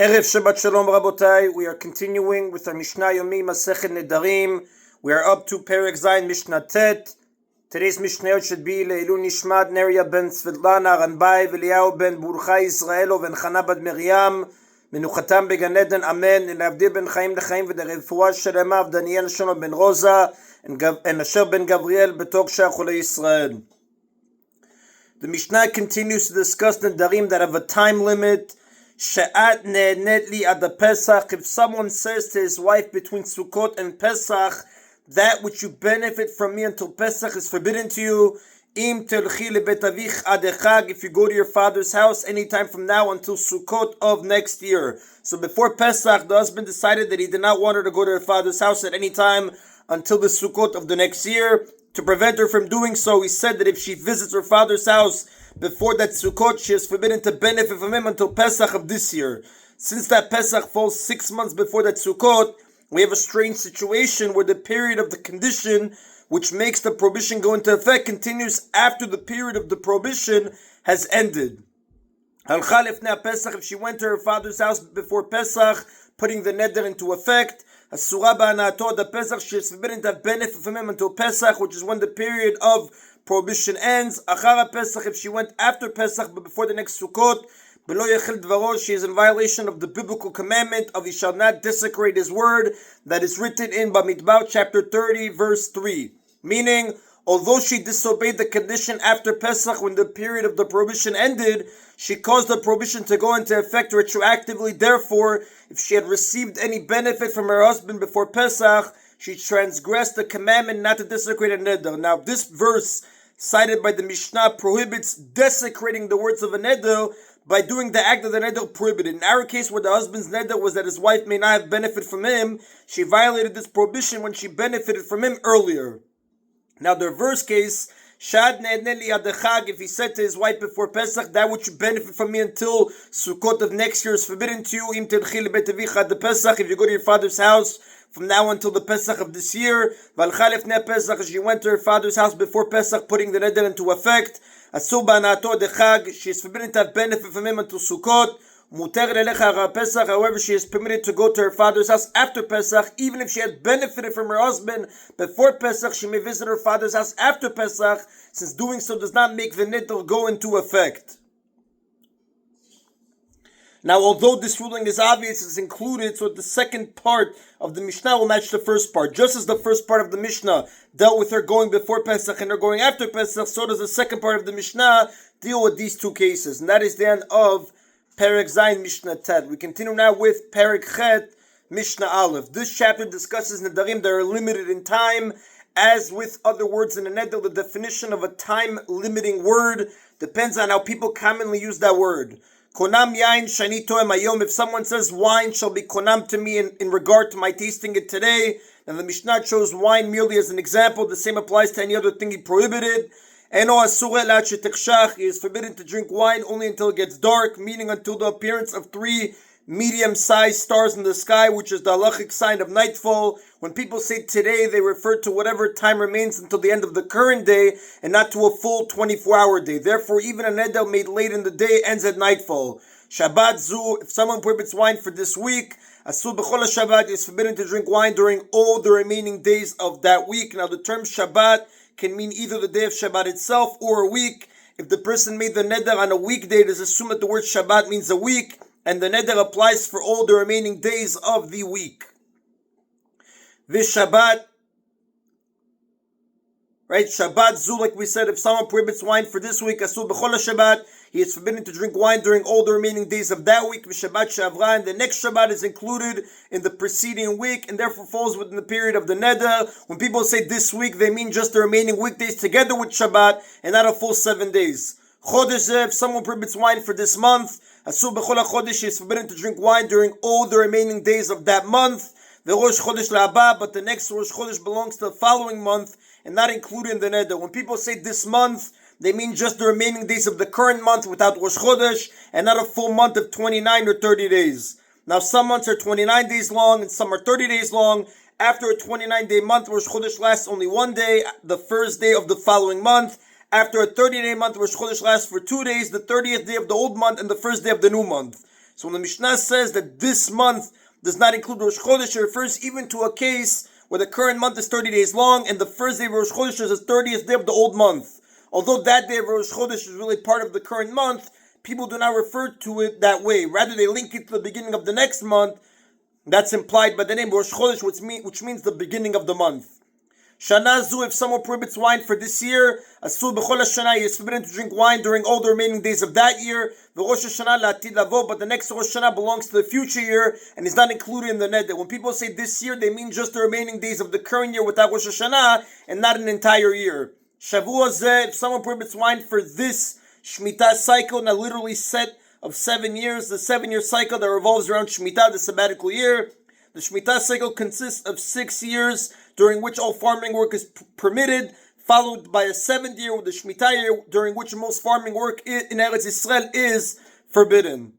Erev Shabbat Shalom Rabotai. We are continuing with our Mishna Yomi Masechet Nedarim. We are up to Perek Zayin Mishnah Tet. Today's Mishnayot should be Leilu Nishmat Neria ben Svetlana Ranbai V'Eliyahu ben Burcha Yisraelo ben Chana bad Miriam Menuchatam began Eden Amen and Avdi ben Chaim Lechaim v'Derefua Shelema of Daniel Shono ben Rosa and Asher ben Gabriel betok Shachulei Yisrael. The Mishnah continues to discuss Nedarim that have a time limit. She'at ne'netli ad Pesach. If someone says to his wife between Sukkot and Pesach, that which you benefit from me until Pesach is forbidden to you. Im telchi lebet avich ad echag. If you go to your father's house anytime from now until Sukkot of next year. So before Pesach, the husband decided that he did not want her to go to her father's house at any time until the Sukkot of the next year. To prevent her from doing so, he said that if she visits her father's house before that Sukkot, she is forbidden to benefit from him until Pesach of this year. Since that Pesach falls 6 months before that Sukkot, we have a strange situation where the period of the condition, which makes the prohibition go into effect, continues after the period of the prohibition has ended. If she went to her father's house before Pesach, putting the neder into effect, the Pesach, she is forbidden to have benefit from him until Pesach, which is when the period of prohibition ends. Achara Pesach, if she went after Pesach but before the next Sukkot, she is in violation of the biblical commandment of he shall not desecrate his word that is written in Bamidbar chapter 30 verse 3. Meaning, although she disobeyed the condition after Pesach when the period of the prohibition ended, she caused the prohibition to go into effect retroactively. Therefore, if she had received any benefit from her husband before Pesach, she transgressed the commandment not to desecrate a neder. Now, this verse cited by the Mishnah prohibits desecrating the words of a neder by doing the act of the neder prohibited. In our case, where the husband's neder was that his wife may not have benefit from him, she violated this prohibition when she benefited from him earlier. Now, the reverse case, Shad ne'neli adechag, if he said to his wife before Pesach, that which you benefit from me until Sukkot of next year is forbidden to you. Im telchi lebet avicha ad Pesach, if you go to your father's house from now until the Pesach of this year. Valcha lefnei Pesach, as she went to her father's house before Pesach, putting the neder into effect. Asur ba'anato dechag, she is forbidden to have benefit from him until Sukkot. Muter lelecha ara Pesach, however, she is permitted to go to her father's house after Pesach. Even if she had benefited from her husband before Pesach, she may visit her father's house after Pesach, since doing so does not make the neder go into effect. Now, although this ruling is obvious, it's included, so the second part of the Mishnah will match the first part. Just as the first part of the Mishnah dealt with her going before Pesach and her going after Pesach, so does the second part of the Mishnah deal with these two cases. And that is the end of Perek Zayin Mishnah Tet. We continue now with Perek Chet Mishnah Aleph. This chapter discusses Nedarim that are limited in time. As with other words in the Neder, the definition of a time-limiting word depends on how people commonly use that word. Konam yain shani toem hayom. If someone says wine shall be konam to me in regard to my tasting it today, and the Mishnah chose wine merely as an example, the same applies to any other thing he prohibited. Eno asur ela ad shetekshach. He is forbidden to drink wine only until it gets dark, meaning until the appearance of 3 medium-sized stars in the sky, which is the halachic sign of nightfall. When people say today, they refer to whatever time remains until the end of the current day, and not to a full 24-hour day. Therefore, even a neder made late in the day ends at nightfall. Shabbat zu, if someone prohibits wine for this week, asur b'chol Shabbat, is forbidden to drink wine during all the remaining days of that week. Now, the term Shabbat can mean either the day of Shabbat itself or a week. If the person made the neder on a weekday, it is assumed that the word Shabbat means a week, and the neder applies for all the remaining days of the week. This Shabbat, right? Shabbat zu, like we said, if someone prohibits wine for this week, asur b'chol Shabbat, he is forbidden to drink wine during all the remaining days of that week. Shabbat shavra, and the next Shabbat is included in the preceding week, and therefore falls within the period of the neder. When people say this week, they mean just the remaining weekdays together with Shabbat, and not a full 7 days. Chodesh, if someone prohibits wine for this month, asur b'chol chodesh, is forbidden to drink wine during all the remaining days of that month. The Rosh Chodesh la'aba, but the next Rosh Chodesh belongs to the following month and not included in the neder. When people say this month, they mean just the remaining days of the current month without Rosh Chodesh, and not a full month of 29 or 30 days. Now, some months are 29 days long and some are 30 days long. After a 29-day month, Rosh Chodesh lasts only 1 day, the first day of the following month. After a 30-day month, Rosh Chodesh lasts for 2 days, the 30th day of the old month and the first day of the new month. So when the Mishnah says that this month does not include Rosh Chodesh, it refers even to a case where the current month is 30 days long and the first day of Rosh Chodesh is the 30th day of the old month. Although that day of Rosh Chodesh is really part of the current month, people do not refer to it that way. Rather, they link it to the beginning of the next month. That's implied by the name Rosh Chodesh, which means the beginning of the month. Shana Zu, if someone prohibits wine for this year, Asur B'chol HaShana, he is forbidden to drink wine during all the remaining days of that year. V'Rosh Hashanah La'atid Lavo, but the next Rosh Hashanah belongs to the future year and is not included in the Neder. When people say this year, they mean just the remaining days of the current year without Rosh Hashanah and not an entire year. Shavua Zeh, if someone prohibits wine for this Shemitah cycle, now literally set of 7 years, the 7-year cycle that revolves around Shemitah, the sabbatical year. The Shemitah cycle consists of 6 years during which all farming work is permitted, followed by a 7th year with the Shemitah year during which most farming work in Eretz Yisrael is forbidden.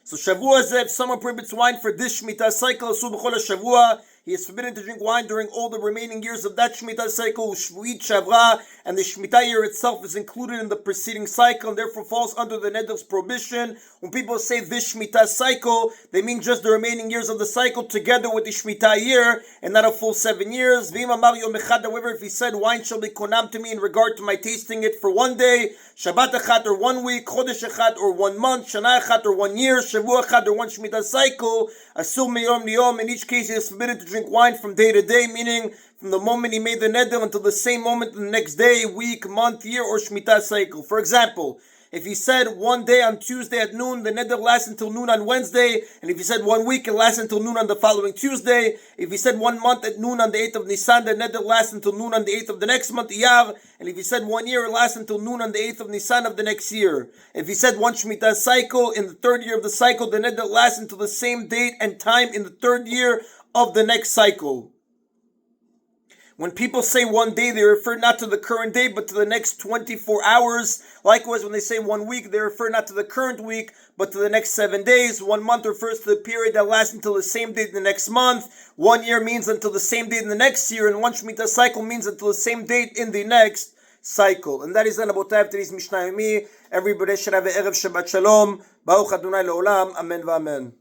So Shavua Zeh, if someone prohibits wine for this Shemitah cycle, Asur B'chol HaShavua, he is forbidden to drink wine during all the remaining years of that Shemitah cycle, Shvuit Shavra, and the Shemitah year itself is included in the preceding cycle and therefore falls under the Neder's prohibition. When people say this Shemitah cycle, they mean just the remaining years of the cycle together with the Shemitah year and not a full 7 years. However, if he said, wine shall be konam to me in regard to my tasting it for 1 day, Shabbat Echad or 1 week, Chodesh Echad or 1 month, Shana Echad or 1 year, Shavua Echad or 1 Shemitah cycle, Asur Miyom Niyom, in each case he is forbidden to drink wine from day to day, meaning from the moment he made the neder until the same moment the next day, week, month, year, or Shemitah cycle. For example, if he said 1 day on Tuesday at noon, the neder lasts until noon on Wednesday, and if he said 1 week, it lasts until noon on the following Tuesday. If he said 1 month at noon on the 8th of Nisan, the neder lasts until noon on the 8th of the next month, Iyar, and if he said 1 year, it lasts until noon on the 8th of Nisan of the next year. If he said 1 Shemitah cycle, in the 3rd year of the cycle, the neder lasts until the same date and time in the 3rd year of the next cycle. When people say 1 day, they refer not to the current day, but to the next 24 hours. Likewise, when they say 1 week, they refer not to the current week, but to the next 7 days. 1 month refers to the period that lasts until the same date in the next month. 1 year means until the same date in the next year, and 1 Shemitah cycle means until the same date in the next cycle. And that is the Rabotai of today's Mishna Yomi. Everybody should have an Erev Shabbat Shalom. Baruch Adonai Le'olam. Amen v'amen.